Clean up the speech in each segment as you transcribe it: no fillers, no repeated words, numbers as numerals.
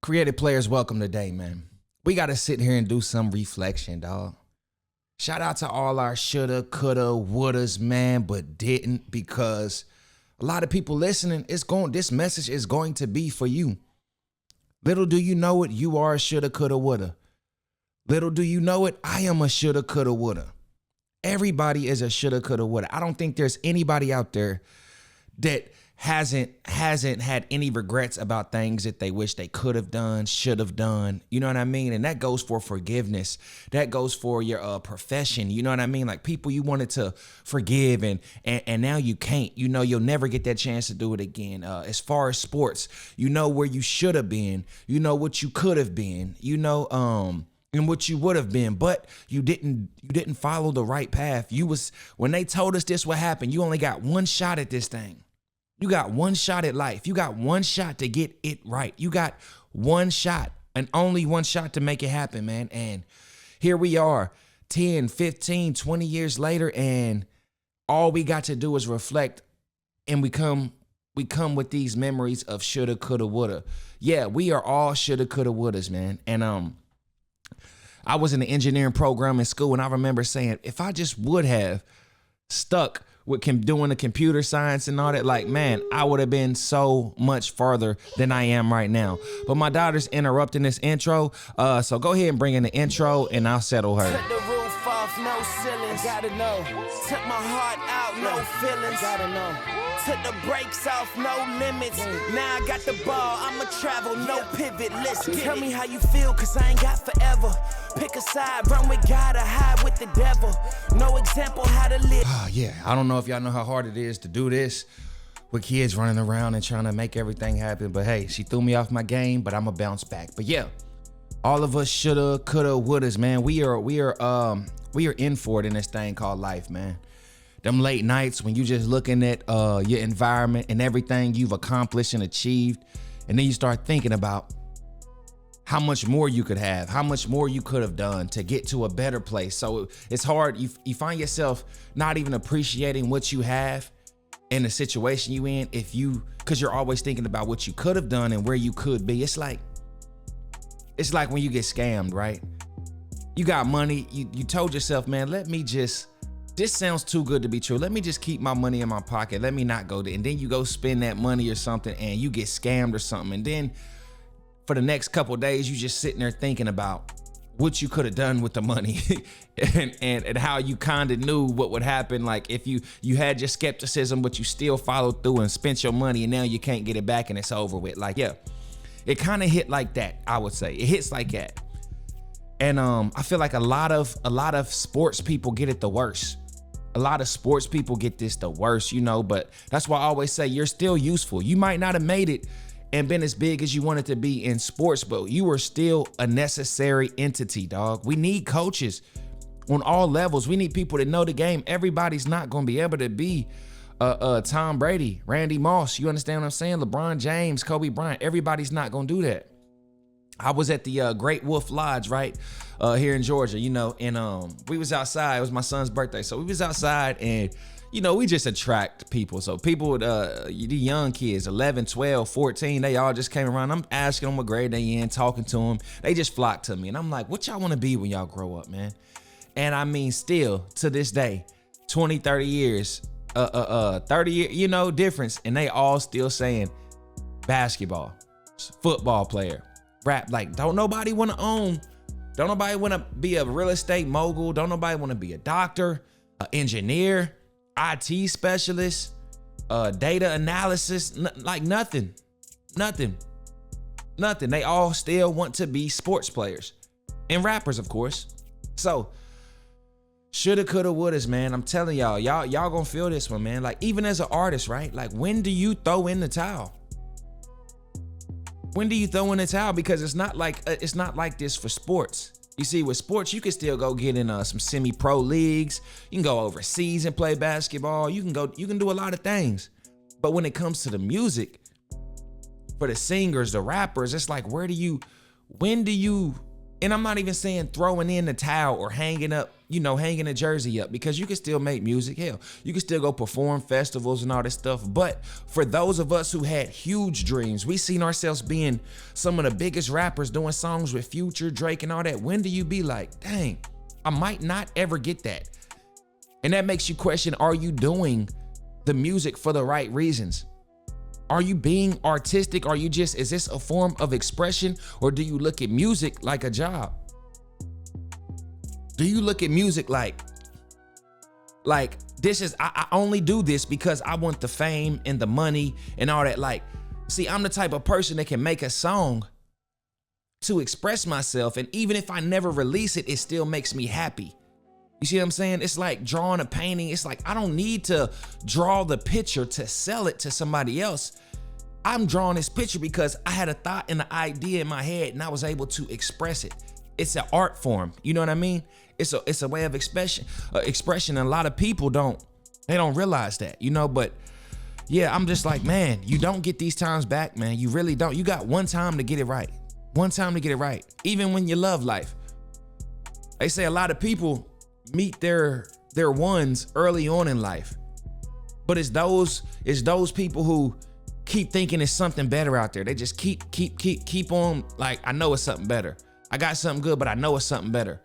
Creative players, welcome today, man. We got to sit here and do some reflection, dog. Shout out to all our shoulda, coulda, wouldas, man, but didn't, because a lot of people listening, this message is going to be for you. Little do you know it, you are a shoulda, coulda, woulda. Little do you know it, I am a shoulda, coulda, woulda. Everybody is a shoulda, coulda, woulda. I don't think there's anybody out there that hasn't had any regrets about things that they wish they could have done, should have done. You know what I mean? And that goes for forgiveness. That goes for your profession. You know what I mean? Like people you wanted to forgive and now you can't. You know, you'll never get that chance to do it again. As far as sports, you know where you should have been. You know what you could have been. You know, and what you would have been, but you didn't follow the right path. When they told us this would happen, you only got one shot at this thing. You got one shot at life. You got one shot to get it right. You got one shot and only one shot to make it happen, man. And here we are 10, 15, 20 years later, and all we got to do is reflect, and we come with these memories of shoulda, coulda, woulda. Yeah, we are all shoulda, coulda, wouldas, man. And I was in the engineering program in school, and I remember saying, if I just would have stuck with doing the computer science and all that, like, man, I would have been so much farther than I am right now. But my daughter's interrupting this intro, so go ahead and bring in the intro, and I'll settle her. Took the roof off, no ceilings, gotta know. Took my heart out, no feelings, gotta know. Took the brakes off, no limits. Now I got the ball, I'ma travel, no pivot. Let's tell me how you feel, cause I ain't got forever. Pick a side, run with God or hide with the devil. No example how to live. Yeah, I don't know if y'all know how hard it is to do this with kids running around and trying to make everything happen. But hey, she threw me off my game, but I'ma bounce back. But yeah, all of us shoulda, coulda, wouldas, man. We are in for it in this thing called life, man. Them late nights when you just looking at your environment and everything you've accomplished and achieved, and then you start thinking about how much more you could have, how much more you could have done to get to a better place. So it's hard. You find yourself not even appreciating what you have in the situation you in because you're always thinking about what you could have done and where you could be. It's like when you get scammed, right? You got money. You told yourself, man, this sounds too good to be true. Let me just keep my money in my pocket. Let me not go there. And then you go spend that money or something and you get scammed or something. And then for the next couple of days, you just sitting there thinking about what you could have done with the money and how you kind of knew what would happen. Like if you had your skepticism, but you still followed through and spent your money and now you can't get it back and it's over with. Like, yeah, it kind of hit like that, I would say. It hits like that. And I feel like a lot of sports people get it the worst. A lot of sports people get this the worst, you know, but that's why I always say you're still useful. You might not have made it and been as big as you wanted to be in sports, but you are still a necessary entity, dog. We need coaches on all levels. We need people that know the game. Everybody's not going to be able to be Tom Brady, Randy Moss. You understand what I'm saying? LeBron James, Kobe Bryant. Everybody's not going to do that. I was at the Great Wolf Lodge, right, here in Georgia, you know, and we was outside. It was my son's birthday, so we was outside, and you know, we just attract people. So people, the young kids, 11, 12, 14, they all just came around. I'm asking them what grade they in, talking to them. They just flocked to me, and I'm like, what y'all want to be when y'all grow up, man? And I mean, still to this day, 20, 30 years, 30 year, you know, difference, and they all still saying basketball, football player. Rap. Like, don't nobody want to own, don't nobody want to be a real estate mogul, don't nobody want to be a doctor, an engineer, IT specialist, data analysis, like nothing. They all still want to be sports players and rappers, of course. So shoulda, coulda, wouldas, man. I'm telling y'all gonna feel this one, man. Like even as an artist, right? Like when do you throw in the towel? When do you throw in the towel? Because it's not like this for sports. You see, with sports, you can still go get in some semi-pro leagues. You can go overseas and play basketball. You can do a lot of things. But when it comes to the music, for the singers, the rappers, it's like when do you And I'm not even saying throwing in the towel or hanging up, hanging a jersey up, because you can still make music. Hell, you can still go perform festivals and all this stuff. But for those of us who had huge dreams, we seen ourselves being some of the biggest rappers, doing songs with Future, Drake, and all that. When do you be like, dang, I might not ever get that? And that makes you question, are you doing the music for the right reasons? Are you being artistic? Is this a form of expression, or do you look at music like a job? Do you look at music like this is, I only do this because I want the fame and the money and all that? Like, see, I'm the type of person that can make a song to express myself, and even if I never release it, it still makes me happy. You see what I'm saying? It's like drawing a painting. It's like, I don't need to draw the picture to sell it to somebody else. I'm drawing this picture because I had a thought and an idea in my head, and I was able to express it. It's an art form. You know what I mean? It's a way of expression. And a lot of people don't realize that, but yeah, I'm just like, man, you don't get these times back, man. You really don't. You got one time to get it right. One time to get it right. Even when you love life. They say a lot of people meet their ones early on in life, but it's those people who keep thinking it's something better out there. They just keep on, like, I know it's something better. I got something good, but I know it's something better.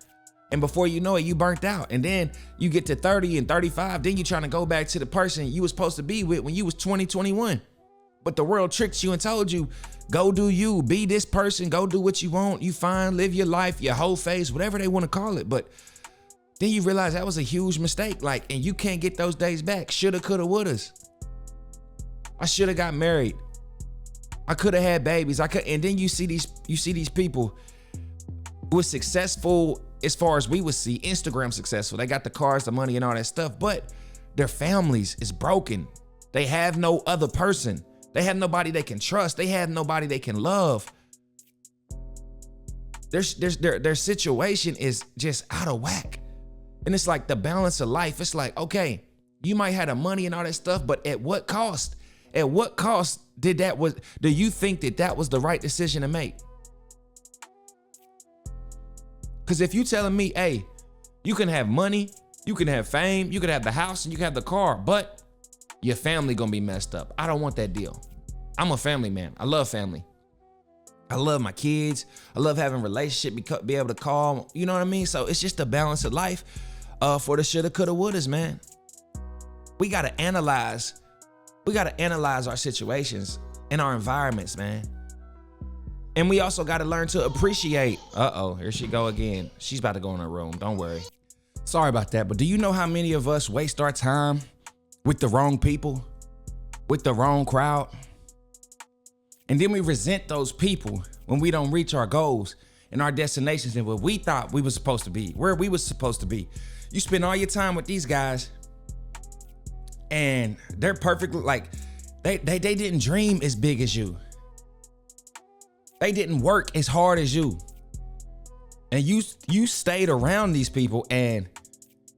And before you know it, you burnt out. And then you get to 30 and 35, then you're trying to go back to the person you was supposed to be with when you was 20, 21. But the world tricked you and told you, go do you, be this person, go do what you want, you fine, live your life, your whole face, whatever they want to call it. But then you realize that was a huge mistake, and you can't get those days back. Shoulda, coulda, wouldas. I should have got married. I could have had babies. And then you see these people who are successful as far as we would see, Instagram successful. They got the cars, the money, and all that stuff, but their families is broken. They have no other person. They have nobody they can trust. They have nobody they can love. Their situation is just out of whack. And it's like the balance of life. It's like, okay, you might have the money and all that stuff, but at what cost? At what cost do you think that was the right decision to make? Because if you telling me, hey, you can have money, you can have fame, you can have the house, and you can have the car, but your family gonna be messed up. I don't want that deal. I'm a family man. I love family. I love my kids. I love having a relationship, be able to call, you know what I mean? So it's just the balance of life for the shoulda, coulda, wouldas, man. We gotta analyze our situations and our environments, man. And we also gotta learn to appreciate. Uh-oh, here she go again. She's about to go in her room, don't worry. Sorry about that, but do you know how many of us waste our time with the wrong people, with the wrong crowd? And then we resent those people when we don't reach our goals and our destinations and what we thought we were supposed to be, where we were supposed to be. You spend all your time with these guys and they're perfectly, like, they didn't dream as big as you. They didn't work as hard as you. And you stayed around these people, and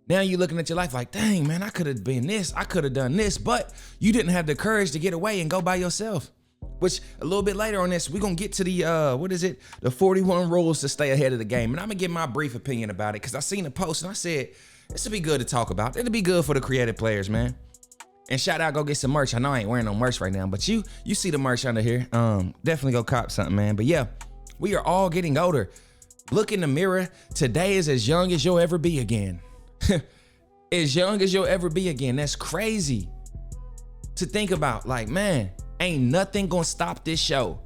now you're looking at your life like, dang, man, I could have been this, I could have done this, but you didn't have the courage to get away and go by yourself. Which a little bit later on this, we're gonna get to the the 41 rules to stay ahead of the game. And I'm gonna give my brief opinion about it, because I seen a post and I said, this would be good to talk about. It'll be good for the creative players, man. And shout out, go get some merch. I know I ain't wearing no merch right now, but you see the merch under here. Definitely go cop something, man. But yeah, we are all getting older. Look in the mirror. Today is as young as you'll ever be again. As young as you'll ever be again. That's crazy to think about. Like, man, ain't nothing gonna stop this show.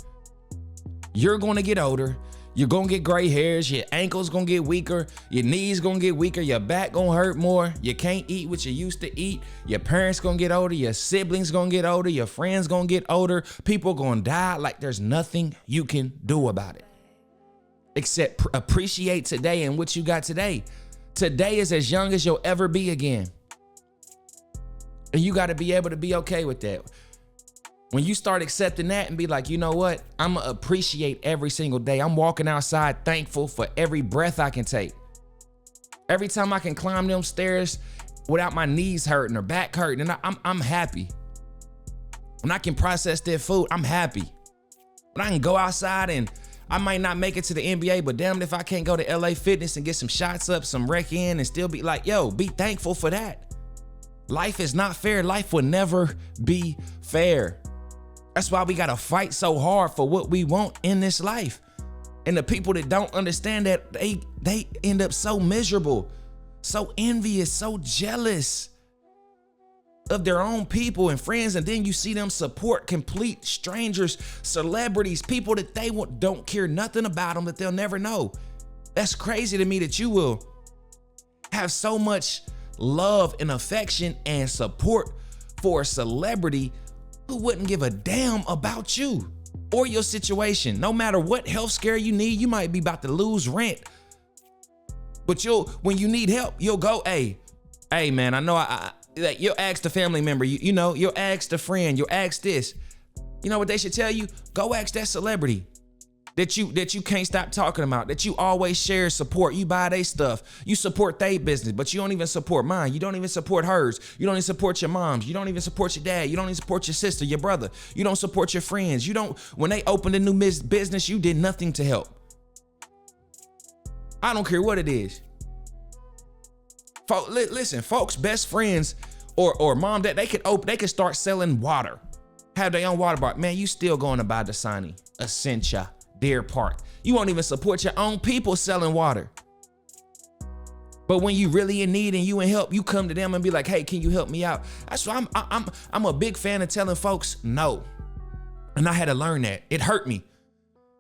You're gonna get older. You're gonna get gray hairs. Your ankles gonna get weaker. Your knees gonna get weaker. Your back gonna hurt more. You can't eat what you used to eat. Your parents gonna get older. Your siblings gonna get older. Your friends gonna get older. People gonna die. Like, there's nothing you can do about it except appreciate today and what you got today. Today is as young as you'll ever be again. And you gotta be able to be okay with that. When you start accepting that and be like, you know what? I'm gonna appreciate every single day. I'm walking outside thankful for every breath I can take. Every time I can climb them stairs without my knees hurting or back hurting, and I'm happy. When I can process that food, I'm happy. When I can go outside and I might not make it to the NBA, but damn if I can't go to LA Fitness and get some shots up, some rec in, and still be like, yo, be thankful for that. Life is not fair. Life will never be fair. That's why we gotta fight so hard for what we want in this life. And the people that don't understand that, they end up so miserable, so envious, so jealous of their own people and friends. And then you see them support complete strangers, celebrities, people that they don't care nothing about them, that they'll never know. That's crazy to me that you will have so much love and affection and support for a celebrity who wouldn't give a damn about you or your situation. No matter what health scare you need, you might be about to lose rent, but when you need help, you'll go, hey man, I know like you'll ask the family member, you'll ask the friend, you'll ask this. You know what they should tell you? Go ask that celebrity that you can't stop talking about, that you always share support. You buy their stuff, you support their business, but you don't even support mine. You don't even support hers. You don't even support your mom's. You don't even support your dad. You don't even support your sister, your brother. You don't support your friends. When they opened a new business, you did nothing to help. I don't care what it is. Listen, folks, best friends or mom, dad, they could start selling water, have their own water bar. Man, you still going to buy Dasani, Essentia, Deer Park. You won't even support your own people selling water. But when you really in need and you in help, you come to them and be like, hey, can you help me out? That's why I'm a big fan of telling folks no. And I had to learn that. It hurt me.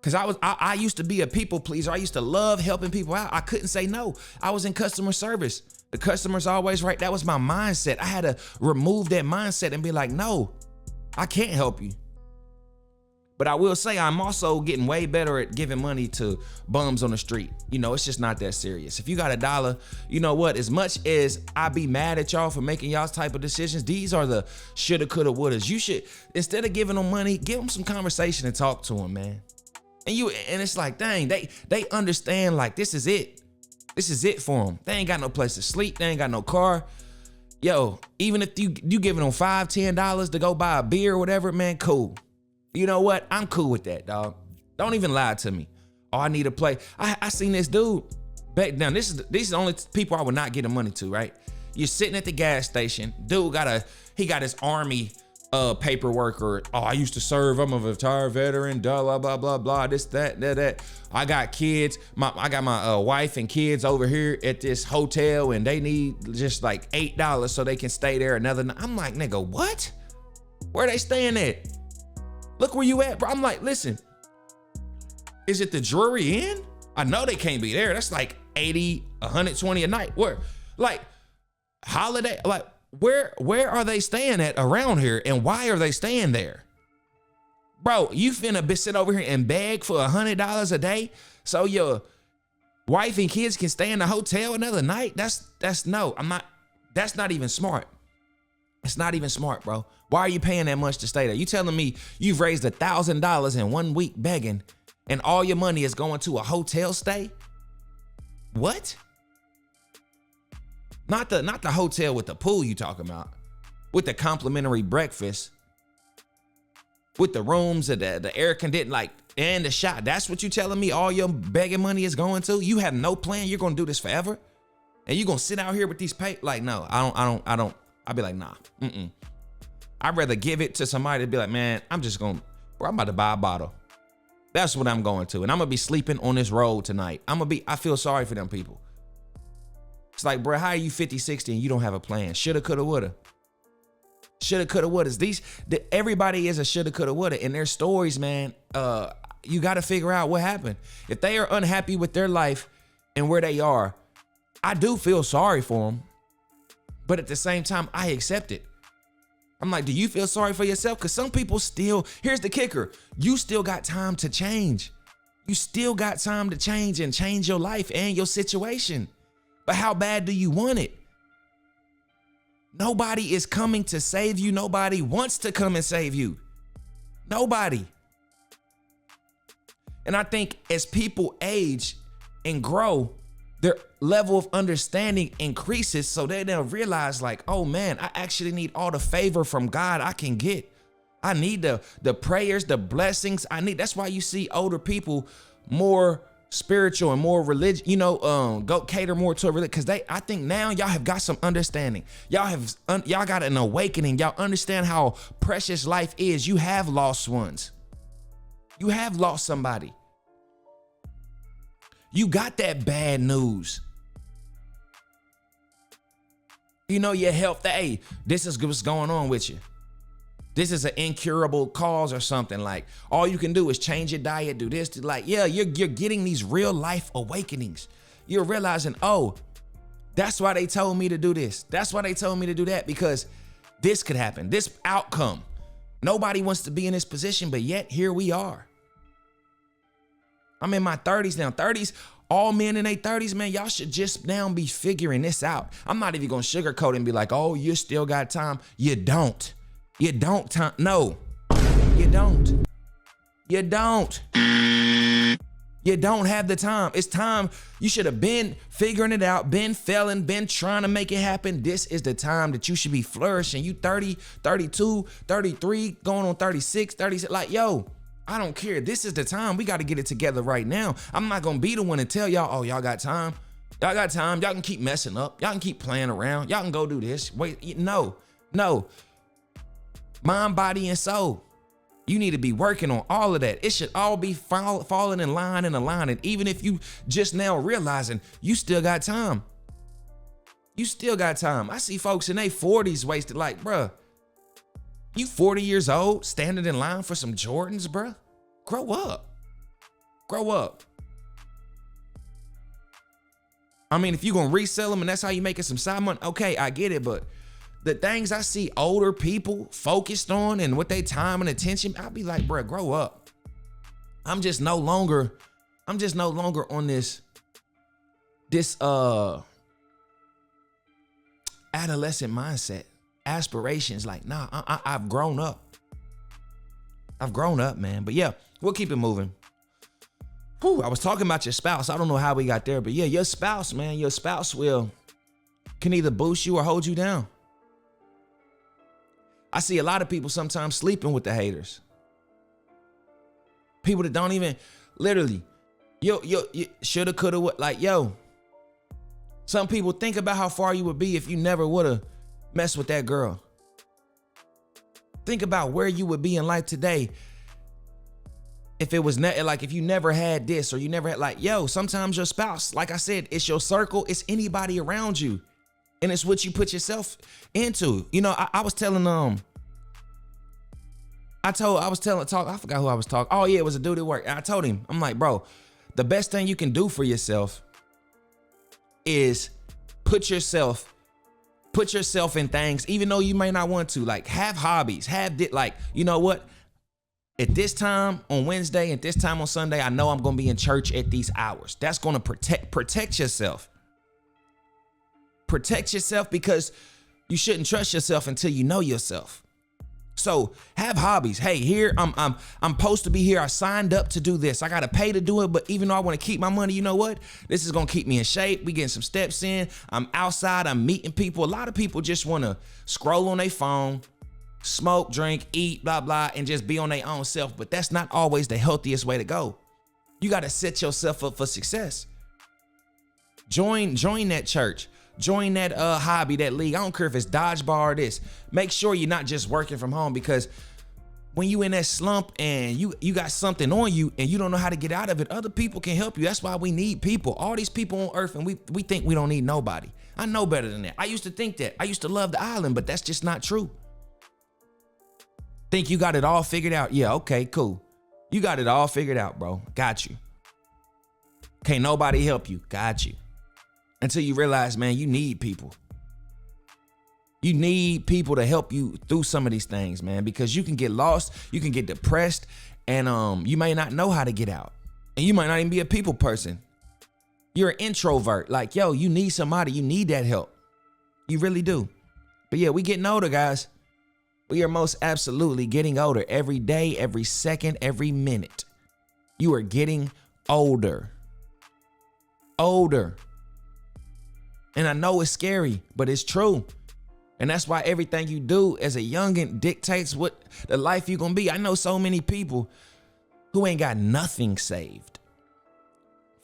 Cause I used to be a people pleaser. I used to love helping people out. I couldn't say no. I was in customer service. The customer's always right. That was my mindset. I had to remove that mindset and be like, no, I can't help you. But I will say I'm also getting way better at giving money to bums on the street. It's just not that serious. If you got $1, you know what? As much as I be mad at y'all for making y'all's type of decisions, these are the shoulda, coulda, wouldas. You should, instead of giving them money, give them some conversation and talk to them, man. And it's like, dang, they understand like this is it. This is it for them. They ain't got no place to sleep. They ain't got no car. Yo, even if you giving them $5, $10 to go buy a beer or whatever, man, cool. You know what? I'm cool with that, dog. Don't even lie to me. Oh, I need a play. I seen this dude back down. These are the only people I would not get the money to, right? You're sitting at the gas station. Dude got his army paperwork, or I used to serve. I'm a retired veteran. Blah blah blah blah. This that. I got kids. I got my wife and kids over here at this hotel, and they need just like $8 so they can stay there another night. I'm like, nigga, what? Where they staying at? Look where you at, bro. I'm like, listen, is it the Drury Inn? I know they can't be there. That's like 80, 120 a night. Where, like, Holiday, like, where are they staying at around here, and why are they staying there? Bro, you finna sit over here and beg for $100 a day so your wife and kids can stay in the hotel another night? That's not even smart. It's not even smart, bro. Why are you paying that much to stay there? You telling me you've raised $1,000 in 1 week begging, and all your money is going to a hotel stay? What? Not the hotel with the pool you talking about, with the complimentary breakfast, with the rooms, the air conditioning, like, and the shot. That's what you telling me all your begging money is going to? You have no plan. You're gonna do this forever, and you're gonna sit out here with these like, no, I don't. I'd be like, nah, I'd rather give it to somebody to be like, man, I'm about to buy a bottle. That's what I'm going to. And I'm gonna be sleeping on this road tonight. I feel sorry for them people. It's like, bro, how are you 50, 60 and you don't have a plan? Shoulda, coulda, woulda. Shoulda, coulda, wouldas. Everybody is a shoulda, coulda, woulda. In their stories, man, you got to figure out what happened. If they are unhappy with their life and where they are, I do feel sorry for them. But at the same time, I accept it. I'm like, do you feel sorry for yourself? Because some people here's the kicker. You still got time to change. You still got time to change and change your life and your situation. But how bad do you want it? Nobody is coming to save you. Nobody wants to come and save you. Nobody. And I think as people age and grow, their level of understanding increases, so they'll realize like, oh man, I actually need all the favor from God I can get. I need the prayers, the blessings I need. That's why you see older people more spiritual and more religion, go cater more to a religion, because I think now y'all have got some understanding. Y'all got an awakening. Y'all understand how precious life is. You have lost ones. You have lost somebody. You got that bad news. Your health, hey, this is what's going on with you. This is an incurable cause or something. Like, all you can do is change your diet, do this, you're getting these real life awakenings. You're realizing, oh, that's why they told me to do this. That's why they told me to do that, because this could happen, this outcome. Nobody wants to be in this position, but yet here we are. I'm in my 30s now. 30s, all men in their 30s, man, y'all should just now be figuring this out. I'm not even gonna sugarcoat it and be like, oh, you still got time. You don't. You don't time. No, you don't. You don't. You don't have the time. It's time. You should have been figuring it out, been failing, been trying to make it happen. This is the time that you should be flourishing. You 30, 32, 33, going on 36, 36. Like, yo, I don't care. This is the time. We got to get it together right now. I'm not going to be the one to tell y'all, oh, y'all got time. Y'all got time. Y'all can keep messing up. Y'all can keep playing around. Y'all can go do this. Wait, no. Mind, body, and soul. You need to be working on all of that. It should all be falling in line and aligning. Even if you just now realizing you still got time. You still got time. I see folks in their 40s wasted. Like, bruh, you 40 years old standing in line for some Jordans, bruh? Grow up. Grow up. I mean, if you're going to resell them and that's how you making some side money, okay, I get it. But the things I see older people focused on and what they time and attention, I'll be like, bruh, grow up. I'm just no longer on this adolescent mindset, aspirations. Like, nah, I've grown up. I've grown up, man. But yeah, we'll keep it moving. Whew, I was talking about your spouse. I don't know how we got there, but yeah, your spouse, man, your spouse can either boost you or hold you down. I see a lot of people sometimes sleeping with the haters. People that don't even literally, yo, shoulda, coulda, what? Like, yo, some people think about how far you would be if you never would have messed with that girl. Think about where you would be in life today if it was if you never had this, or you never had, like, yo, sometimes your spouse, like I said, it's your circle, it's anybody around you. And it's what you put yourself into. I was telling I forgot who I was talking. Oh yeah, it was a dude at work. I told him, I'm like, bro, the best thing you can do for yourself is put yourself in things, even though you may not want to. Like, have hobbies, you know what? At this time on Wednesday, at this time on Sunday, I know I'm gonna be in church at these hours. That's gonna protect yourself. Protect yourself, because you shouldn't trust yourself until you know yourself. So have hobbies. Hey, here I'm supposed to be here. I signed up to do this. I gotta pay to do it, but even though I want to keep my money, you know what? This is gonna keep me in shape. We getting some steps in. I'm outside. I'm meeting people. A lot of people just want to scroll on their phone, smoke, drink, eat, blah blah, and just be on their own self. But that's not always the healthiest way to go. You gotta set yourself up for success. Join that church. Join that hobby, that league. I don't care if it's dodgeball or this. Make sure you're not just working from home, because when you in that slump and you got something on you and you don't know how to get out of it, other people can help you. That's why we need people. All these people on earth, and we think we don't need nobody. I know better than that. I used to think that. I used to love the island, but that's just not true. Think you got it all figured out? Yeah, okay, cool. You got it all figured out, bro. Got you. Can't nobody help you. Got you. Until you realize, man, you need people. You need people to help you through some of these things, man, because you can get lost, you can get depressed, and you may not know how to get out. And you might not even be a people person. You're an introvert. Like, yo, you need somebody. You need that help. You really do. But yeah, we getting older, guys. We are most absolutely getting older every day, every second, every minute. You are getting older. Older. And I know it's scary, but it's true. And that's why everything you do as a youngin' dictates what the life you're gonna be. I know so many people who ain't got nothing saved.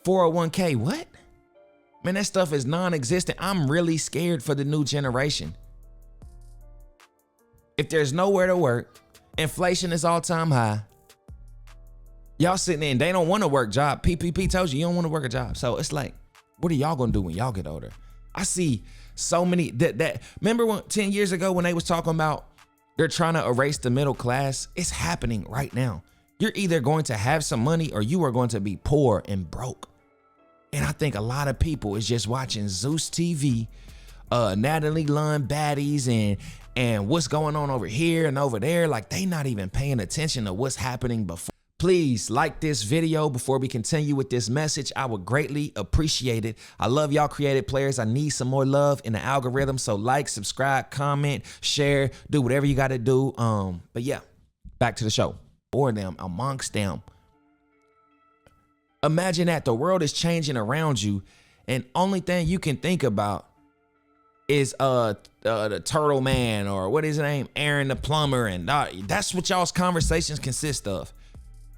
401k, what? Man, that stuff is non-existent. I'm really scared for the new generation. If there's nowhere to work, inflation is all-time high. Y'all sitting there and they don't want to work job. PPP tells you don't want to work a job. So it's like, what are y'all gonna do when y'all get older? I see so many that remember when 10 years ago when they was talking about they're trying to erase the middle class? It's happening right now. You're either going to have some money or you are going to be poor and broke. And I think a lot of people is just watching Zeus TV, Natalie Lunn baddies and what's going on over here and over there. Like they not even paying attention to what's happening before. Please like this video before we continue with this message. I would greatly appreciate it. I love y'all creative players. I need some more love in the algorithm. So like, subscribe, comment, share, do whatever you got to do. But yeah, back to the show. Or them, amongst them. Imagine that the world is changing around you and only thing you can think about is the Turtle Man or what is his name? Aaron the Plumber. And that's what y'all's conversations consist of.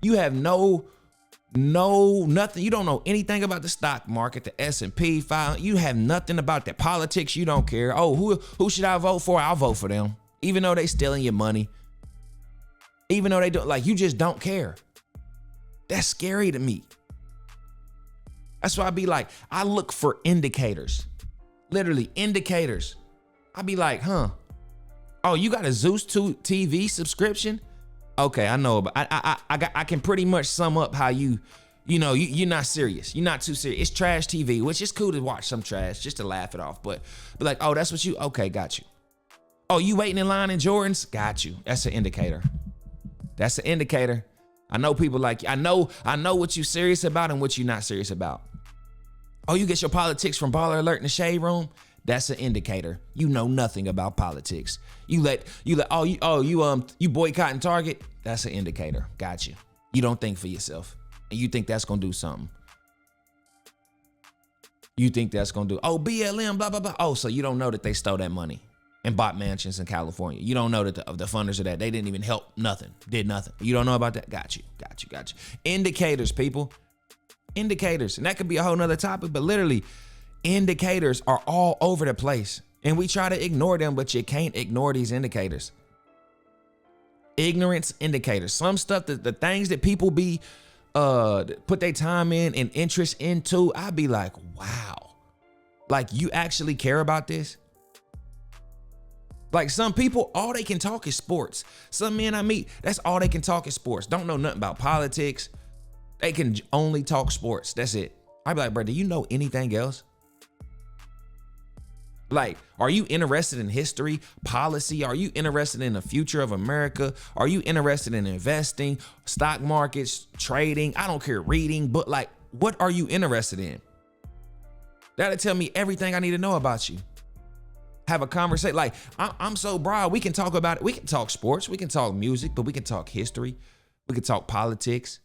You have nothing. You don't know anything about the stock market, the S&P 500. You have nothing about that politics. You don't care. Oh, who should I vote for? I'll vote for them. Even though they stealing your money. Even though they don't, like, you just don't care. That's scary to me. That's why I be like, I look for indicators. Literally indicators. I be like, oh, you got a Zeus TV subscription? Okay, I know, but I can pretty much sum up how you're not serious. You're not too serious. It's trash TV, which is cool to watch some trash just to laugh it off. But like, oh, that's what okay, got you. Oh, you waiting in line in Jordans? Got you. That's an indicator. That's an indicator. I know people like, I know what you serious about and what you not serious about. Oh, you get your politics from Baller Alert in the shade room? That's an indicator. You know nothing about politics. You boycotting Target? That's an indicator. Got you. You don't think for yourself. And you think that's gonna do something. You think that's gonna do, BLM, blah, blah, blah. Oh, so you don't know that they stole that money and bought mansions in California. You don't know that the funders of that, they didn't even help nothing, did nothing. You don't know about that? Got you. Indicators, people. Indicators. And that could be a whole nother topic, but literally, indicators are all over the place and we try to ignore them, but you can't ignore these indicators. Ignorance indicators. Some stuff that the things that people be put their time in and interest into, I'd be like, wow. Like you actually care about this? Like some people, all they can talk is sports. Some men I meet, that's all they can talk is sports. Don't know nothing about politics. They can only talk sports. That's it. I'd be like, bro, do you know anything else? Like, are you interested in history, policy? Are you interested in the future of America? Are you interested in investing, stock markets, trading? I don't care, reading, but like, what are you interested in? That'll tell me everything I need to know about you. Have a conversation. Like, I'm so broad. We can talk about it. We can talk sports. We can talk music, but we can talk history. We can talk politics.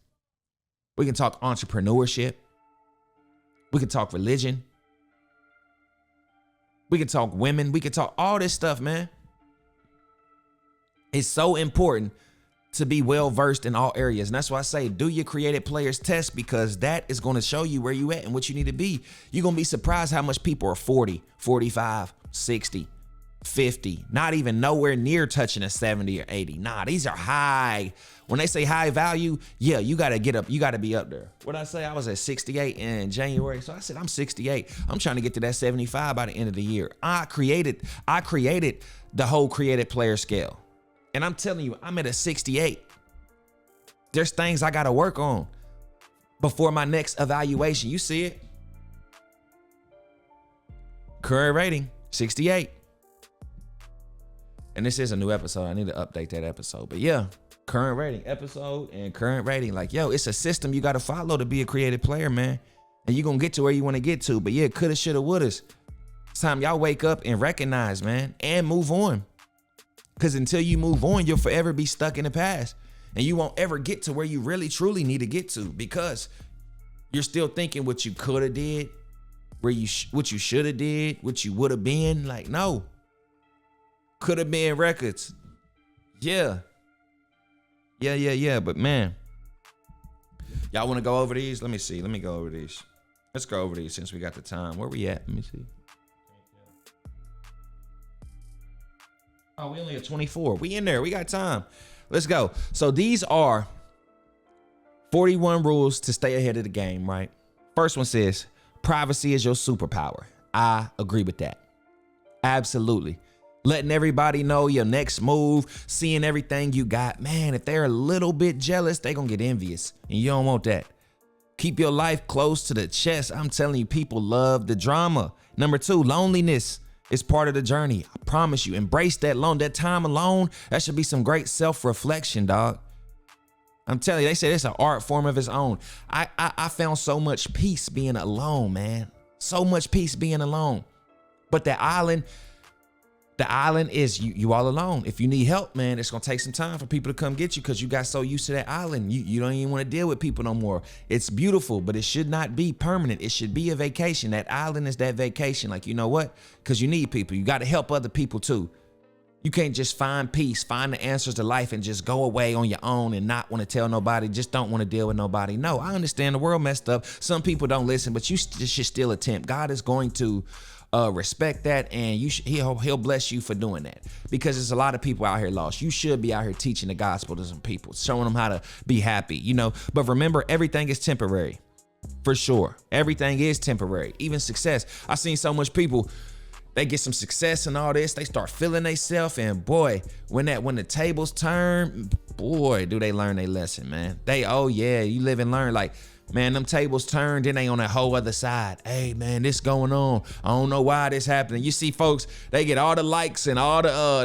We can talk entrepreneurship. We can talk religion. We can talk women. We can talk all this stuff, man. It's so important to be well versed in all areas. And that's why I say do your creative players test, because that is going to show you where you at and what you need to be. You're going to be surprised how much people are 40, 45, 60, 50, not even nowhere near touching a 70 or 80. Nah, these are high. When they say high value, yeah, you got to get up. You got to be up there. What I say? I was at 68 in January. So I said, I'm 68. I'm trying to get to that 75 by the end of the year. I created the whole creative player scale. And I'm telling you, I'm at a 68. There's things I got to work on before my next evaluation. You see it? Current rating, 68. And this is a new episode. I need to update that episode. But yeah, current rating, episode and current rating. Like, yo, it's a system you got to follow to be a creative player, man. And you're going to get to where you want to get to. But yeah, coulda, shoulda, wouldas. It's time y'all wake up and recognize, man, and move on. Because until you move on, you'll forever be stuck in the past. And you won't ever get to where you really, truly need to get to, because you're still thinking what you could have did, what you should have did, what you would have been. Like, no. Could have been records. Yeah. But man, Y'all want to go over these? Let me see. Let me go over these. Let's go over these since we got the time. Where we at? Let me see. Oh, we only at 24. We in there. We got time. Let's go. So these are 41 rules to stay ahead of the game, right? First one says, privacy is your superpower. I agree with that. Absolutely. Letting everybody know your next move, seeing everything you got. Man, if they're a little bit jealous, they're going to get envious. And you don't want that. Keep your life close to the chest. I'm telling you, people love the drama. Number 2, loneliness is part of the journey. I promise you, embrace that time alone. That should be some great self-reflection, dog. I'm telling you, they say it's an art form of its own. I found so much peace being alone, man. So much peace being alone. But the island is you all alone. If you need help, man, it's gonna take some time for people to come get you because you got so used to that island. You don't even want to deal with people no more. It's beautiful, but it should not be permanent. It should be a vacation. That island is that vacation. Like, you know what? Because you need people. You got to help other people too. You can't just find peace, find the answers to life and just go away on your own and not want to tell nobody, just don't want to deal with nobody. No, I understand the world messed up. Some people don't listen, but you should still attempt. God is going to respect that, and he'll bless you for doing that, because there's a lot of people out here lost. You should be out here teaching the gospel to some people, showing them how to be happy, you know. But remember, everything is temporary, for sure. Everything is temporary, even success. I've seen so much people, they get some success and all this, they start feeling themselves, and boy, when the tables turn, boy, do they learn their lesson, man. Oh yeah, you live and learn. Like, man, them tables turned, then they on that whole other side. Hey man, this going on. I don't know why this happening. You see folks, they get all the likes and all the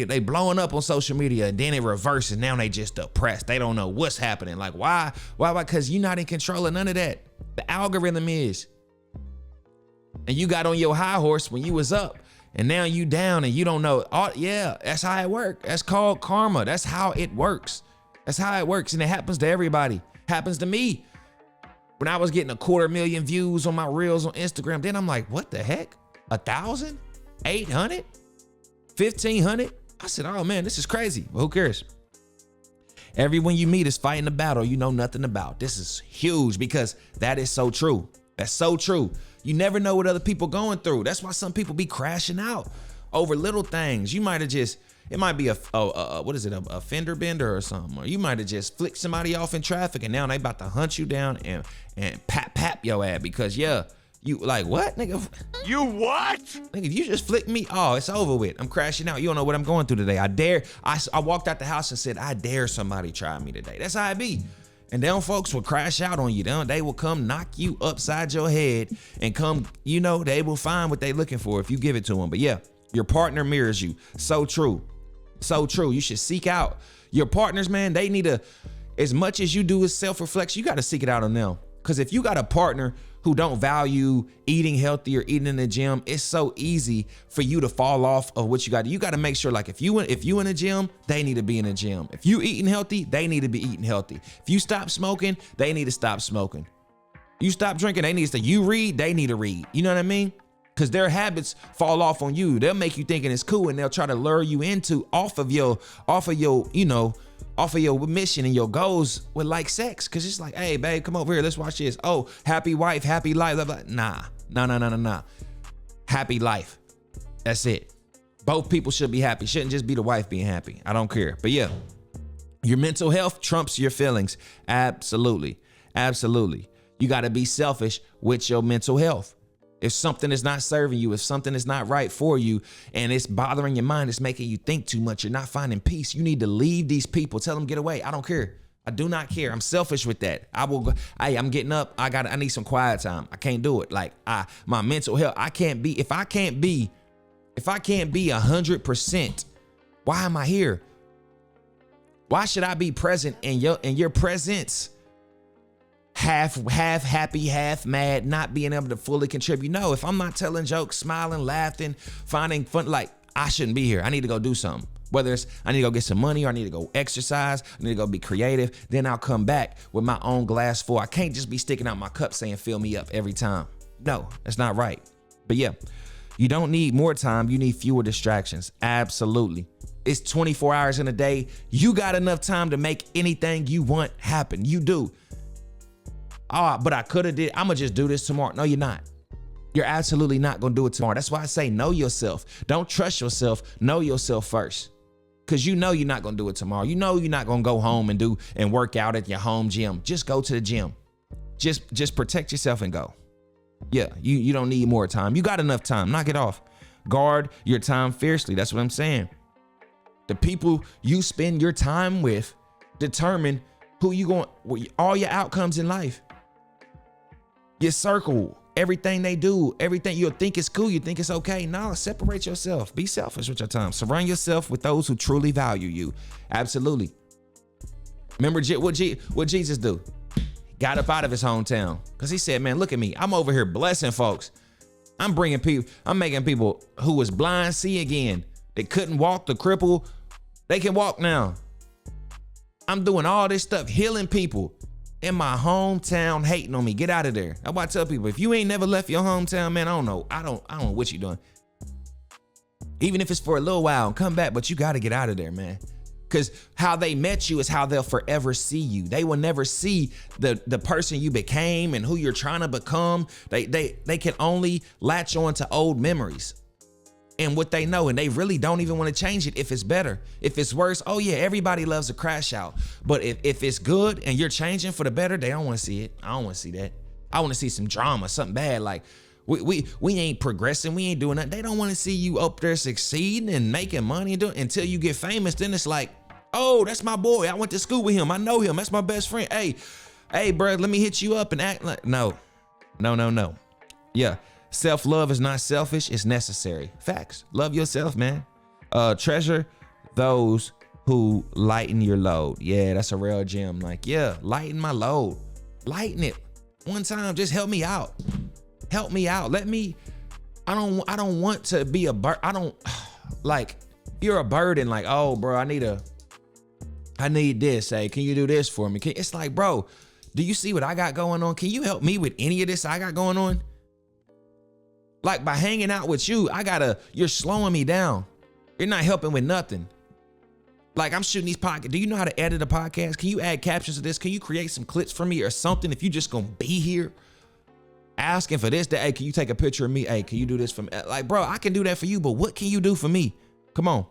they blowing up on social media, and then it reverses. Now they just depressed. They don't know what's happening. Like, why? Because you're not in control of none of that. The algorithm is. And you got on your high horse when you was up, and now you down and you don't know. Oh yeah, that's how it works. That's called karma. That's how it works. That's how it works, and it happens to everybody. Happens to me. When I was getting 250,000 views on my reels on Instagram, then I'm like, what the heck? 1,000? 800? 1,500? I said, oh man, this is crazy. But who cares? Everyone you meet is fighting a battle you know nothing about. This is huge, because that is so true. That's so true. You never know what other people going through. That's why some people be crashing out over little things. You might have just, it might be a fender bender or something. Or you might have just flicked somebody off in traffic, and now they about to hunt you down and pap your ass because, yeah, you like, what, nigga? You what? Nigga, if you just flick me, oh, it's over with. I'm crashing out. You don't know what I'm going through today. I walked out the house and said, I dare somebody try me today. That's how it be. And them folks will crash out on you. They will come knock you upside your head and come, you know, they will find what they looking for if you give it to them. But yeah, your partner mirrors you. So true. So true. You should seek out your partners, man. They need as much as you do as self-reflection, you got to seek it out on them. Because if you got a partner who don't value eating healthy or eating in the gym, it's so easy for you to fall off of what you got. You got to make sure, like, if you in the gym, they need to be in the gym. If you eating healthy, they need to be eating healthy. If you stop smoking, they need to stop smoking. You stop drinking, they need to. You read, they need to read. You know what I mean? Because their habits fall off on you. They'll make you thinking it's cool, and they'll try to lure you into off of your mission and your goals with, like, sex. Because it's like, hey, babe, come over here. Let's watch this. Oh, happy wife, happy life. Blah, blah. Nah. Happy life. That's it. Both people should be happy. Shouldn't just be the wife being happy. I don't care. But yeah, your mental health trumps your feelings. Absolutely. You got to be selfish with your mental health. If something is not serving you, if something is not right for you, and it's bothering your mind, it's making you think too much, you're not finding peace, you need to leave these people. Tell them, get away. I don't care. I do not care. I'm selfish with that. I will go, hey, I'm getting up. I need some quiet time. I can't do it. Like, my mental health, if I can't be 100%, why am I here? Why should I be present in your presence? Half happy, half mad, not being able to fully contribute. No, if I'm not telling jokes, smiling, laughing, finding fun, like, I shouldn't be here. I need to go do something. Whether it's I need to go get some money, or I need to go exercise, I need to go be creative. Then I'll come back with my own glass full. I can't just be sticking out my cup saying fill me up every time. No, that's not right. But yeah, you don't need more time. You need fewer distractions. Absolutely. It's 24 hours in a day. You got enough time to make anything you want happen. You do. but I could have did. I'm gonna just do this tomorrow. No, you're not. You're absolutely not gonna do it tomorrow. That's why I say know yourself. Don't trust yourself. Know yourself first. Cause you know you're not gonna do it tomorrow. You know you're not gonna go home and work out at your home gym. Just go to the gym. Just protect yourself and go. Yeah, you don't need more time. You got enough time. Knock it off. Guard your time fiercely. That's what I'm saying. The people you spend your time with determine who you going, all your outcomes in life. Your circle, everything they do, everything you'll think is cool, you think it's okay. No, separate yourself. Be selfish with your time. Surround yourself with those who truly value you. Absolutely. Remember what Jesus do? Got up out of his hometown because he said, man, look at me. I'm over here blessing folks. I'm making people who was blind see again. They couldn't walk, the cripple, they can walk now. I'm doing all this stuff, healing people in my hometown, hating on me. Get out of there. That's why I tell people, if you ain't never left your hometown, man, I don't know what you doing. Even if it's for a little while, come back, but you got to get out of there, man. Because how they met you is how they'll forever see you. They will never see the person you became and who you're trying to become. They can only latch on to old memories and what they know, and they really don't even want to change it if it's better. If it's worse, oh yeah, everybody loves a crash out. But if it's good and you're changing for the better, they don't want to see it. I don't want to see that. I want to see some drama, something bad. Like we ain't progressing, we ain't doing that. They don't want to see you up there succeeding and making money and doing until you get famous. Then it's like, oh, that's my boy. I went to school with him. I know him. That's my best friend. Hey, bro, let me hit you up and act like, no. Yeah. Self-love is not selfish. It's necessary. Facts. Love yourself, man. Treasure those who lighten your load. Yeah, that's a real gem. Like, yeah, lighten my load. Lighten it. One time, just help me out. Help me out. I don't want to be a burden. I don't, like, you're a burden. Like, oh, bro, I need this. Hey, can you do this for me? It's like, bro, do you see what I got going on? Can you help me with any of this I got going on? Like, by hanging out with you, you're slowing me down. You're not helping with nothing. Like, I'm shooting these podcasts. Do you know how to edit a podcast? Can you add captions to this? Can you create some clips for me or something? If you just gonna be here asking for this, hey, can you take a picture of me? Hey, can you do this for me? Like, bro, I can do that for you, but what can you do for me? Come on,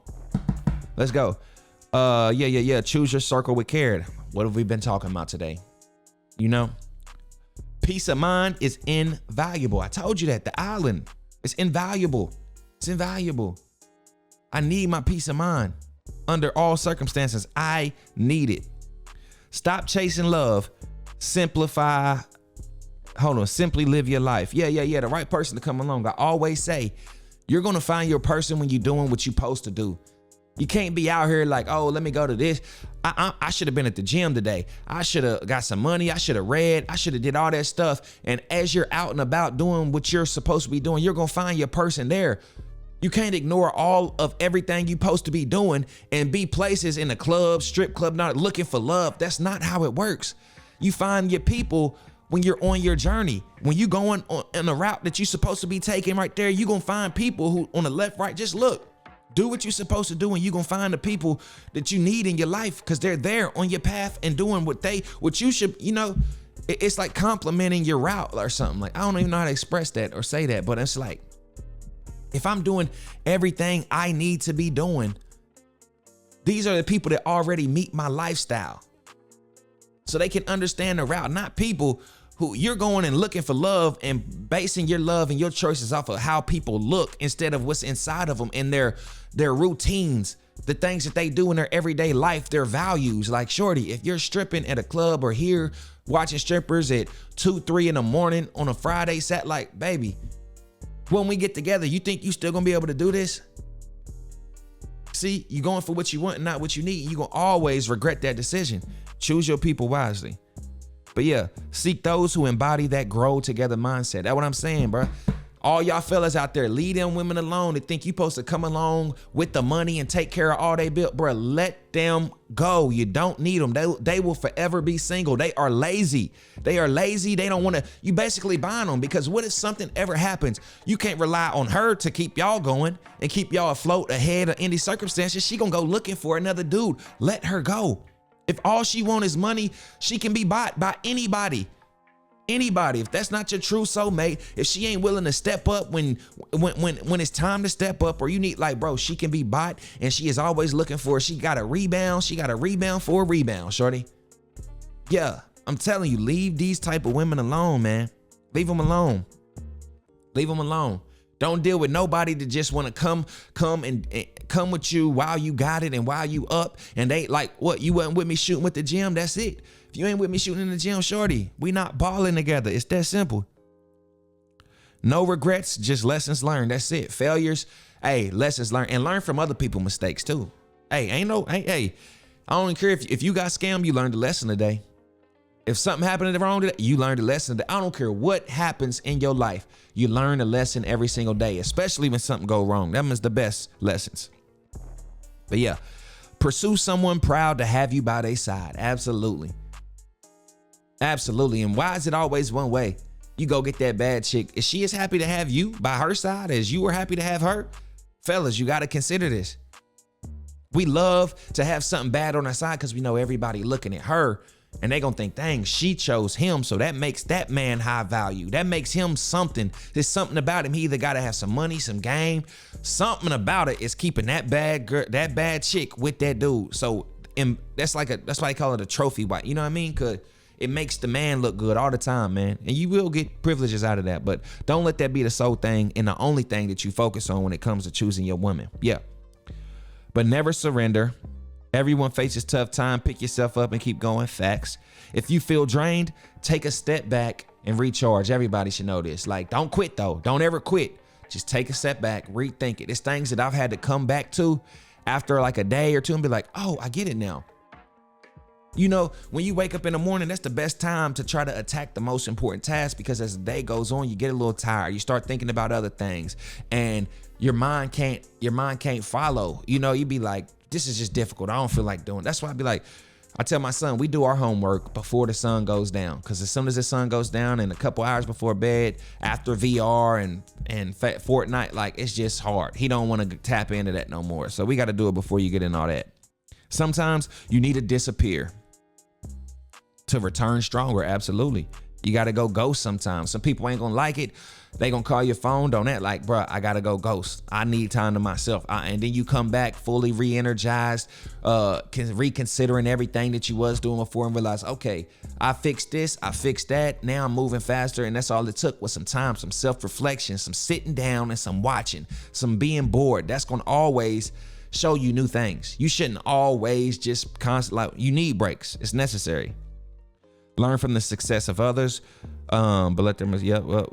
let's go. Yeah. Choose your circle with care. What have we been talking about today? You know, peace of mind is invaluable. I told you that. The island is invaluable. It's invaluable. I need my peace of mind under all circumstances. I need it. Stop chasing love. Simply live your life. Yeah. The right person to come along. I always say, you're going to find your person when you're doing what you're supposed to do. You can't be out here like, oh, let me go to this. I should have been at the gym today. I should have got some money. I should have read. I should have did all that stuff. And as you're out and about doing what you're supposed to be doing, you're going to find your person there. You can't ignore all of everything you're supposed to be doing and be places in a club, strip club, not looking for love. That's not how it works. You find your people when you're on your journey. When you're going on a route that you're supposed to be taking right there, you're going to find people who on the left, right, just look. Do what you're supposed to do and you're going to find the people that you need in your life because they're there on your path and doing what you should, you know, it's like complimenting your route or something. Like, I don't even know how to express that or say that, but it's like, if I'm doing everything I need to be doing, these are the people that already meet my lifestyle. So they can understand the route, not people who you're going and looking for love and basing your love and your choices off of how people look instead of what's inside of them and their routines, the things that they do in their everyday life, their values. Like, shorty, if you're stripping at a club or here watching strippers at 2-3 in the morning on a Friday set, like, baby, when we get together, you think you still gonna be able to do this? See, you're going for what you want and not what you need. You're gonna always regret that decision. Choose your people wisely. But yeah, seek those who embody that grow together mindset. That's what I'm saying, bro. All y'all fellas out there, leave them women alone that think you supposed to come along with the money and take care of all they built, bro. Let them go. You don't need them. They will forever be single. They are lazy. They don't want to. You basically buying them because what if something ever happens? You can't rely on her to keep y'all going and keep y'all afloat ahead of any circumstances. She gonna go looking for another dude. Let her go. If all she want is money, she can be bought by anybody. Anybody, if that's not your true soulmate, if she ain't willing to step up when it's time to step up, or you need, like, bro, she can be bought and she is always looking for, she got a rebound for a rebound, shorty. Yeah, I'm telling you, leave these type of women alone, man. Leave them alone. Leave them alone. Don't deal with nobody that just want to come with you while you got it and while you up. And they like, what, you wasn't with me shooting with the gym? That's it. If you ain't with me shooting in the gym, shorty, we not balling together. It's that simple. No regrets, just lessons learned. That's it. Failures, hey, lessons learned, and learn from other people's mistakes too. Hey, I don't care if you got scammed, you learned a lesson today. If something happened wrong today, you learned a lesson today. I don't care what happens in your life, you learn a lesson every single day, especially when something go wrong. That is the best lessons. But yeah, pursue someone proud to have you by their side. Absolutely. Absolutely. And why is it always one way? You go get that bad chick. Is she as happy to have you by her side as you were happy to have her? Fellas, you got to consider this. We love to have something bad on our side because we know everybody looking at her and they gonna think, dang, she chose him. So that makes that man high value. That makes him something. There's something about him. He either got to have some money, some game. Something about it is keeping that bad girl, that bad chick with that dude. So that's why they call it a trophy wife. You know what I mean? Because it makes the man look good all the time, man. And you will get privileges out of that. But don't let that be the sole thing and the only thing that you focus on when it comes to choosing your woman. Yeah. But never surrender. Everyone faces tough time. Pick yourself up and keep going. Facts. If you feel drained, take a step back and recharge. Everybody should know this. Like, don't quit though. Don't ever quit. Just take a step back, rethink it. It's things that I've had to come back to after like a day or two and be like, oh, I get it now. You know, when you wake up in the morning, that's the best time to try to attack the most important task, because as the day goes on, you get a little tired. You start thinking about other things and your mind can't follow. You know, you be like, this is just difficult. I don't feel like doing it. That's why I be like, I tell my son, we do our homework before the sun goes down. Because as soon as the sun goes down and a couple hours before bed, after VR and Fortnite, like, it's just hard. He don't want to tap into that no more. So we got to do it before you get in all that. Sometimes you need to disappear to return stronger. Absolutely. You got to go ghost sometimes. Some people ain't going to like it. They going to call your phone. Don't act like, bruh, I got to go ghost. I need time to myself. And then you come back fully re-energized, reconsidering everything that you was doing before and realize, okay, I fixed this, I fixed that. Now I'm moving faster. And that's all it took was some time, some self-reflection, some sitting down and some watching, some being bored. That's going to always show you new things. You shouldn't always just constantly, like, you need breaks. It's necessary. Learn from the success of others, but let them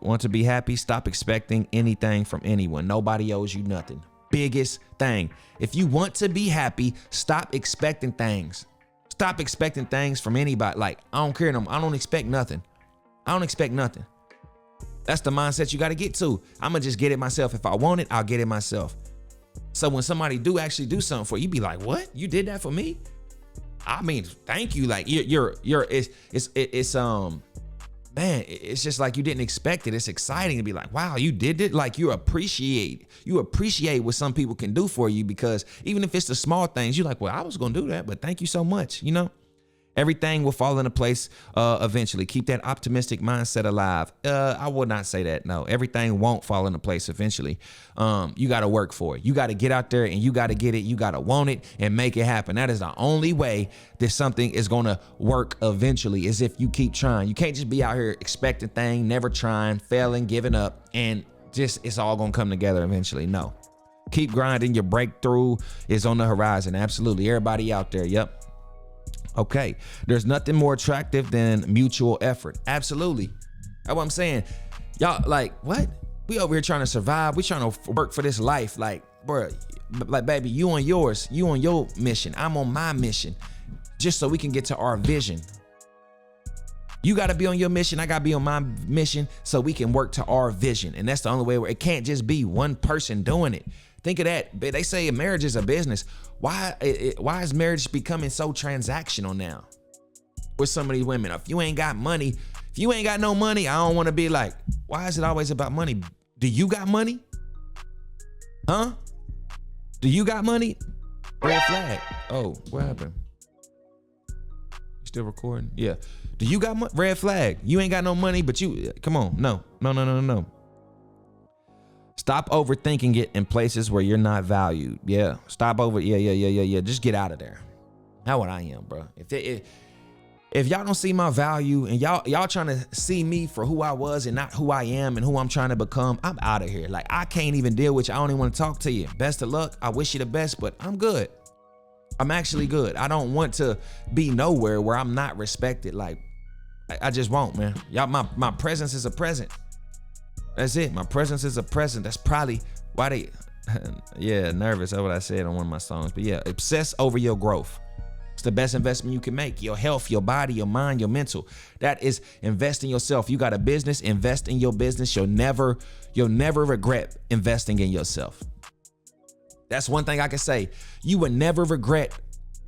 want to be happy. Stop expecting anything from anyone. Nobody owes you nothing. Biggest thing. If you want to be happy, stop expecting things. Stop expecting things from anybody. Like, I don't care. I don't expect nothing. I don't expect nothing. That's the mindset you got to get to. I'm going to just get it myself. If I want it, I'll get it myself. So when somebody do actually do something for you, be like, what? You did that for me? I mean, thank you. Like man, it's just like you didn't expect it. It's exciting to be like, wow, you did it. Like you appreciate what some people can do for you, because even if it's the small things, you're like, well, I was going to do that, but thank you so much. You know, everything will fall into place eventually. Keep that optimistic mindset alive. I would not say that. No, everything won't fall into place eventually. You got to work for it. You got to get out there and you got to get it. You got to want it and make it happen. That is the only way that something is going to work eventually, is if you keep trying. You can't just be out here expecting things, never trying, failing, giving up, and just it's all going to come together eventually. No. Keep grinding. Your breakthrough is on the horizon. Absolutely. Everybody out there. Yep. Okay, there's nothing more attractive than mutual effort. Absolutely. That's what I'm saying. Y'all like, what? We over here trying to survive. We trying to work for this life. Like, bro, like, baby, you on yours. You on your mission. I'm on my mission. Just so we can get to our vision. You got to be on your mission. I got to be on my mission so we can work to our vision. And that's the only way where it can't just be one person doing it. Think of that. They say marriage is a business. Why is marriage becoming so transactional now with some of these women? If you ain't got money, if you ain't got no money, I don't want to be like, why is it always about money? Do you got money? Huh? Do you got money? Red flag. Oh, what happened? You still recording? Yeah. Do you got money? Red flag. You ain't got no money, but you, come on. No. Stop overthinking it in places where you're not valued. Yeah. Stop over. Yeah. Just get out of there. That's what I am, bro. If y'all don't see my value and y'all trying to see me for who I was and not who I am and who I'm trying to become, I'm out of here. Like, I can't even deal with you. I don't even want to talk to you. Best of luck. I wish you the best, but I'm good. I'm actually good. I don't want to be nowhere where I'm not respected. Like, I just won't, man. Y'all, my presence is a present. That's it. My presence is a present. That's probably why they, yeah, nervous. That's what I said on one of my songs. But yeah, obsess over your growth. It's the best investment you can make. Your health, your body, your mind, your mental. That is invest in yourself. You got a business, invest in your business. You'll never regret investing in yourself. That's one thing I can say. You would never regret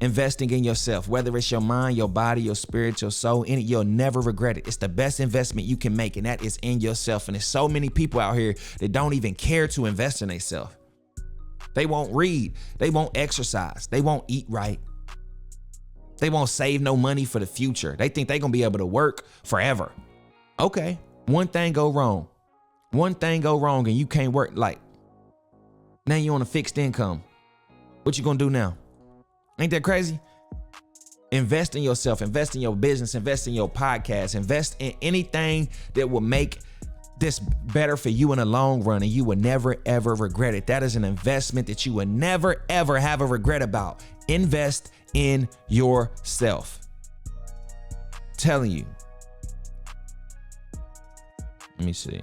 investing in yourself, whether it's your mind, your body, your spirit, your soul, you'll never regret it. It's the best investment you can make, and that is in yourself. And there's so many people out here that don't even care to invest in themselves. They won't read. They won't exercise. They won't eat right. They won't save no money for the future. They think they're going to be able to work forever. Okay. One thing go wrong. And you can't work. Like, now you on a fixed income. What you going to do now? Ain't that crazy? Invest in yourself, invest in your business, invest in your podcast, invest in anything that will make this better for you in the long run, and you will never, ever regret it. That is an investment that you will never, ever have a regret about. Invest in yourself. Telling you. Let me see.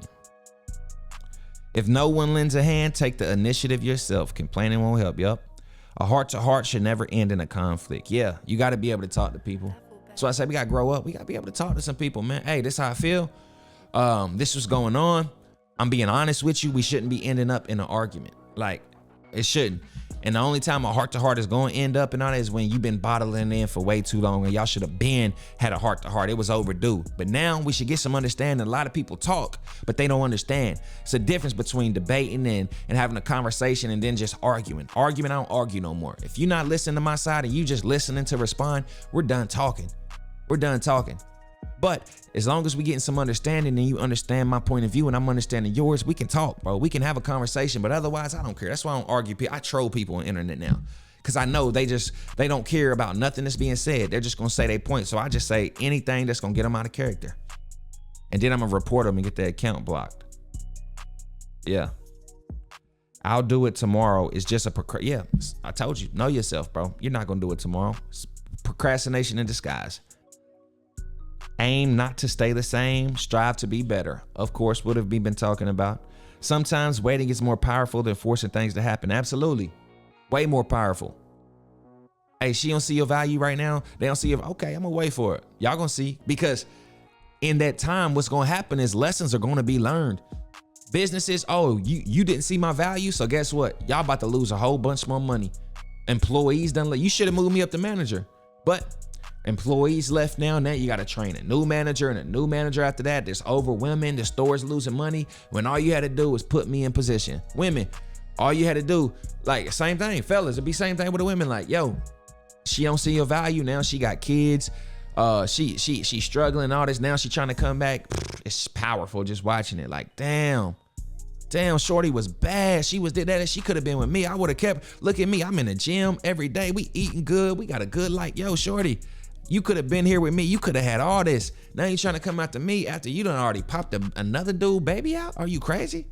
If no one lends a hand, take the initiative yourself. Complaining won't help. Yup. A heart-to-heart should never end in a conflict. Yeah, you got to be able to talk to people. So I said we got to grow up. We got to be able to talk to some people, man. Hey, this is how I feel. This was going on. I'm being honest with you. We shouldn't be ending up in an argument. Like, it shouldn't. And the only time a heart-to-heart is going to end up in all that is when you've been bottling in for way too long, and y'all should have been had a heart-to-heart. It was overdue. But now we should get some understanding. A lot of people talk, but they don't understand. It's a difference between debating and having a conversation and then just arguing. I don't argue no more. If you're not listening to my side and you just listening to respond, we're done talking. But as long as we getting some understanding and you understand my point of view and I'm understanding yours, we can talk, bro. We can have a conversation, but otherwise I don't care. That's why I don't argue. I troll people on the internet now because I know they don't care about nothing that's being said. They're just going to say their point. So I just say anything that's going to get them out of character. And then I'm going to report them and get their account blocked. Yeah. I'll do it tomorrow. It's just yeah, I told you, know yourself, bro. You're not going to do it tomorrow. It's procrastination in disguise. Aim not to stay the same, strive to be better. Of course, what have we been talking about? Sometimes waiting is more powerful than forcing things to happen. Absolutely. Way more powerful. Hey, she don't see your value right now. They don't see your, okay, I'm gonna wait for it. Y'all gonna see, because in that time, what's gonna happen is lessons are gonna be learned. Businesses, oh, you didn't see my value, so guess what? Y'all about to lose a whole bunch more money. Employees done, you should have moved me up to manager, but employees left now you got to train a new manager and a new manager after that. There's overwhelming. The store's losing money when all you had to do was put me in position. Women, all you had to do, like, same thing. Fellas, it'd be same thing with the women. Like, yo, she don't see your value now. She got kids. She's struggling, all this. Now she trying to come back. It's powerful just watching it. Like, damn, shorty was bad. She did that. She could have been with me. I would have kept, look at me. I'm in the gym every day. We eating good. We got a good, like, yo, shorty, you could have been here with me. You could have had all this. Now you trying to come after me after you done already popped another dude baby out? Are you crazy?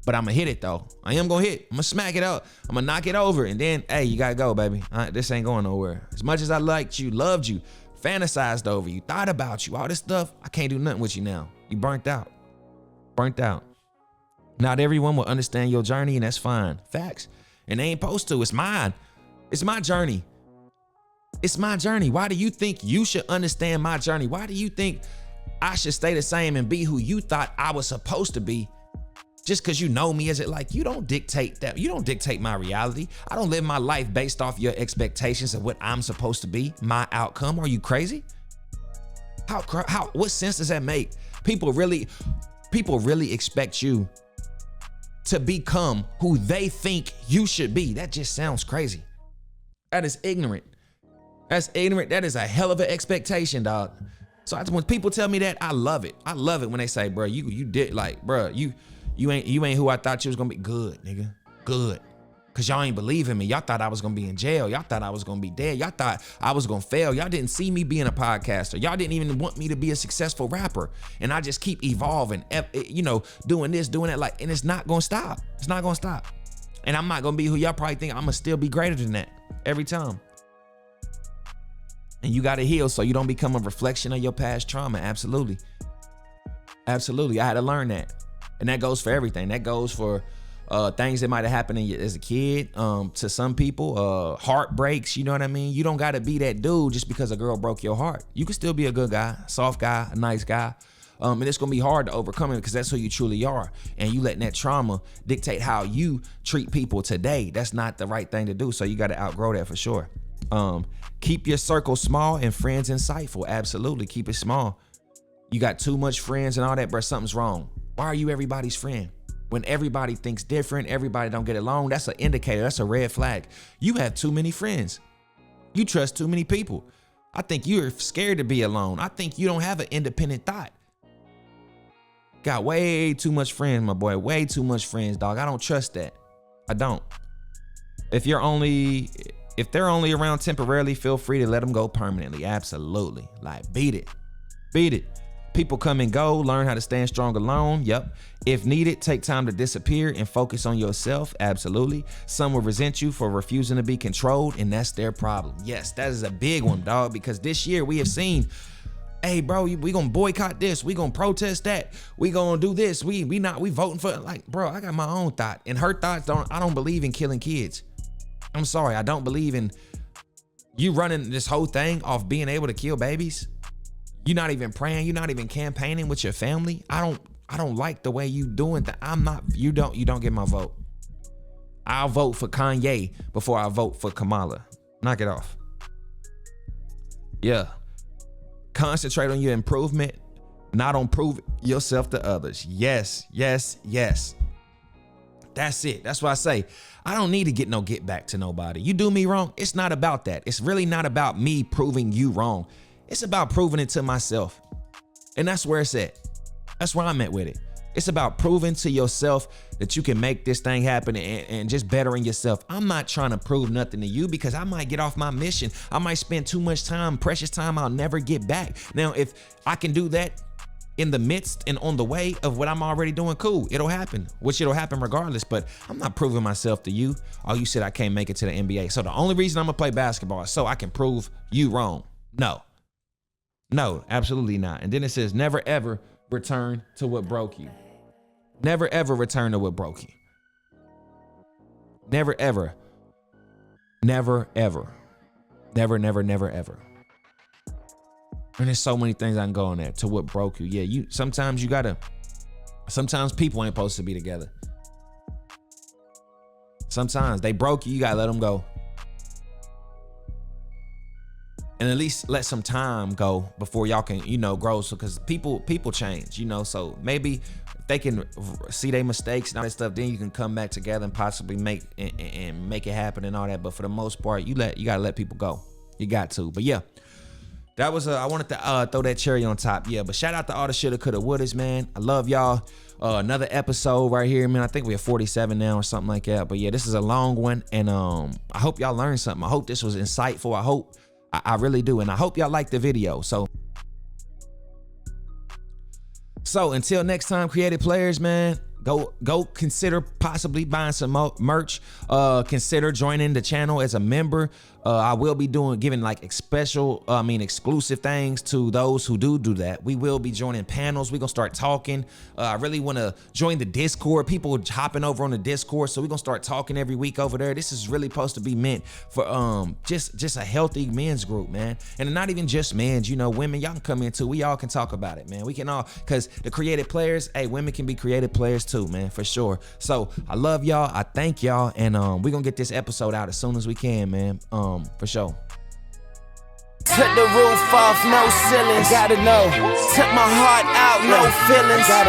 But I'm going to hit it, though. I am going to hit. I'm going to smack it out. I'm going to knock it over. And then, hey, you got to go, baby. This ain't going nowhere. As much as I liked you, loved you, fantasized over you, thought about you, all this stuff, I can't do nothing with you now. You burnt out. Not everyone will understand your journey, and that's fine. Facts. And they ain't supposed to. It's mine. It's my journey. It's my journey. Why do you think you should understand my journey? Why do you think I should stay the same and be who you thought I was supposed to be? Just because you know me, is it like you don't dictate that? You don't dictate my reality. I don't live my life based off your expectations of what I'm supposed to be, my outcome. Are you crazy? What sense does that make? People really expect you to become who they think you should be. That just sounds crazy. That is ignorant. That's ignorant. That is a hell of an expectation, dog. So when people tell me that, I love it. I love it when they say, bro, you did like, bro, you ain't who I thought you was gonna be. Good, nigga. Good. Cause y'all ain't believe in me. Y'all thought I was gonna be in jail. Y'all thought I was gonna be dead. Y'all thought I was gonna fail. Y'all didn't see me being a podcaster. Y'all didn't even want me to be a successful rapper. And I just keep evolving, doing this, doing that. Like, and it's not gonna stop. It's not gonna stop. And I'm not gonna be who y'all probably think. I'm gonna still be greater than that every time. And you gotta heal so you don't become a reflection of your past trauma. Absolutely. Absolutely. I had to learn that. And that goes for everything. That goes for things that might have happened as a kid, to some people, heartbreaks, you know what I mean? You don't gotta be that dude just because a girl broke your heart. You can still be a good guy, soft guy, a nice guy. And it's gonna be hard to overcome it because that's who you truly are. And you letting that trauma dictate how you treat people today. That's not the right thing to do. So you gotta outgrow that for sure. Keep your circle small and friends insightful. Absolutely, keep it small. You got too much friends and all that, bro, something's wrong. Why are you everybody's friend? When everybody thinks different, everybody don't get along, that's an indicator, that's a red flag. You have too many friends. You trust too many people. I think you're scared to be alone. I think you don't have an independent thought. Got way too much friends, my boy, way too much friends, dog. I don't trust that. I don't. If they're only around temporarily, feel free to let them go permanently. Absolutely. Like, beat it. Beat it. People come and go, learn how to stand strong alone. Yep. If needed, take time to disappear and focus on yourself. Absolutely. Some will resent you for refusing to be controlled, and that's their problem. Yes, that is a big one, dog, because this year we have seen, hey, bro, we gonna boycott this. We gonna protest that. We gonna do this. We voting for, like, bro, I got my own thought. And her thoughts I don't believe in killing kids. I'm sorry, I don't believe in you running this whole thing off being able to kill babies. You're not even praying. You're not even campaigning with your family. I don't like the way you doing that. You don't get my vote. I'll vote for Kanye before I vote for Kamala. Knock it off. Yeah. Concentrate on your improvement, not on proving yourself to others. Yes, yes, yes. That's it. That's why I say, I don't need to get back to nobody. You do me wrong, it's not about that. It's really not about me proving you wrong. It's about proving it to myself. And that's where it's at. That's where I'm at with it. It's about proving to yourself that you can make this thing happen and just bettering yourself. I'm not trying to prove nothing to you because I might get off my mission. I might spend too much time, precious time I'll never get back. Now, if I can do that in the midst and on the way of what I'm already doing, cool, it'll happen, which it'll happen regardless, but I'm not proving myself to you. Oh, you said I can't make it to the NBA. So the only reason I'm gonna play basketball is so I can prove you wrong. No, absolutely not. And then it says, never ever return to what broke you. Never ever return to what broke you. Never ever. Never ever. Never, never, never ever. And there's so many things I can go on that to what broke you. Yeah, sometimes people ain't supposed to be together. Sometimes they broke you, you gotta let them go. And at least let some time go before y'all can, grow. So, cause people change, so maybe if they can see their mistakes and all that stuff, then you can come back together and possibly make it happen and all that. But for the most part, you gotta let people go. You got to. But yeah, that was I wanted to throw that cherry on top. Yeah, but shout out to all the shoulda, coulda, wouldas, man. I love y'all. Another episode right here, man. I think we're at 47 now or something like that. But yeah, this is a long one, and I hope y'all learned something. I hope this was insightful. I really do, and I hope y'all liked the video. So until next time, creative players, man, go consider possibly buying some merch. Consider joining the channel as a member. I will be giving like exclusive things to those who do that. We will be joining panels. We're gonna start talking. I really want to join the Discord. People hopping over on the Discord, so we're gonna start talking every week over there. This is really supposed to be meant for just a healthy men's group, man. And not even just men's, women, y'all can come in too. We all can talk about it, man. We can all, because the creative players, hey, women can be creative players too, man, for sure. So I love y'all. I thank y'all, and we're gonna get this episode out as soon as we can, man. For sure. Took the roof off, no ceilings. Gotta know. Took my heart out, no feelings.